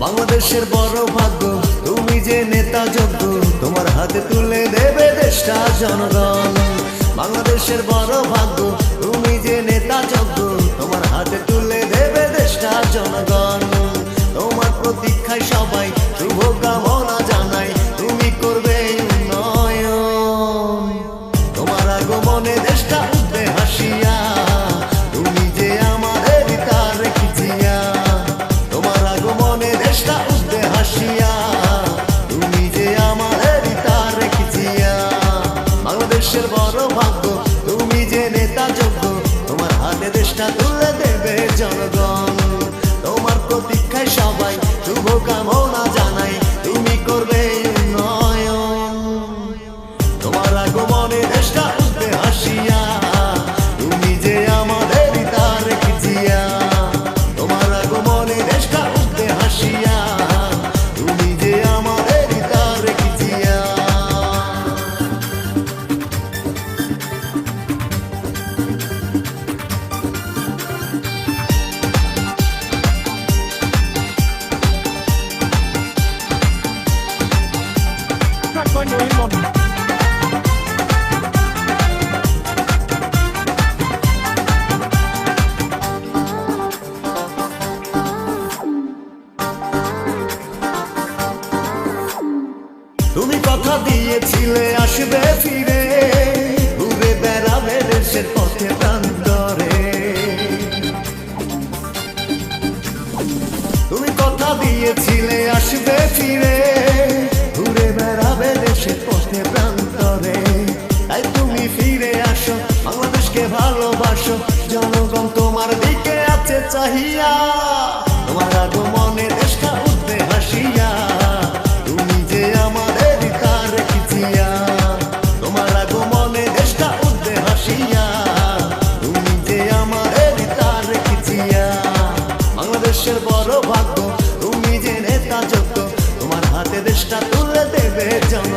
বাংলাদেশের বড় ভাগ্য, তুমি যে নেতা যোগ্য, তোমার হাতে তুলে দেবে দেশটা জনগণ। বাংলাদেশের বড় ভাগ্য, তুমি যে নেতা যোগ্য, তোমার হাতে তুলে দেবে দেশটা জনগণ। তোমার প্রতীক্ষায় সবাই শুভ কামনা জানাই, তুমি করবে উন্নয়ন। তোমার আগমনে দেশটা উঠবে হাসিয়া, তুমি যে আমাদের তার খিচিয়া। তোমার আগমনে দেশটা উঠবে হাসিয়া, তুমি যে আমাদের তার খিচিয়া। বাংলাদেশের বড় ভাগ্য, তুমি যে নেতা যোগ্য, তোমার হাতে দেশটা তুলে দেবে জনগণ। তোমার প্রতীক্ষায় সবাই শুভ কামনা জানাই, তুমি করবে উন্নয়ন। তোমার আগমনে দেশটা উঠবে হাসিয়া, তুমি যে আমাদের তার খিচিয়া। তোমার আগমনে দেশটা উঠবে হাসিয়া, তুমি যে আমাদের তার খিচিয়া। তুমি কথা দিয়েছিলে আসবে ফিরে, ঘুরে বেড়াবে দেশের পথে প্রান্তরে। তুমি কথা দিয়েছিলে আসবে ফিরে, ঘুরে বেড়াবে দেশের পথে প্রান্তরে। তাই তুমি ফিরে আসো, বাংলাদেশকে ভালোবাসো, জনগণ তোমার দিকে আছে চাহিয়া। তোমার আগমনে দেশটা উঠবে হাসিয়া, তুমি যে আমাদের তার খিচিয়া। তোমার আগমনে দেশটা উঠবে হাসিয়া, তুমি যে আমাদের তার খিচিয়া। বাংলাদেশের বড় ভাগ্য, তুমি যে নেতা যোগ্য, তোমার হাতে দেশটা তুলে দেবে জন।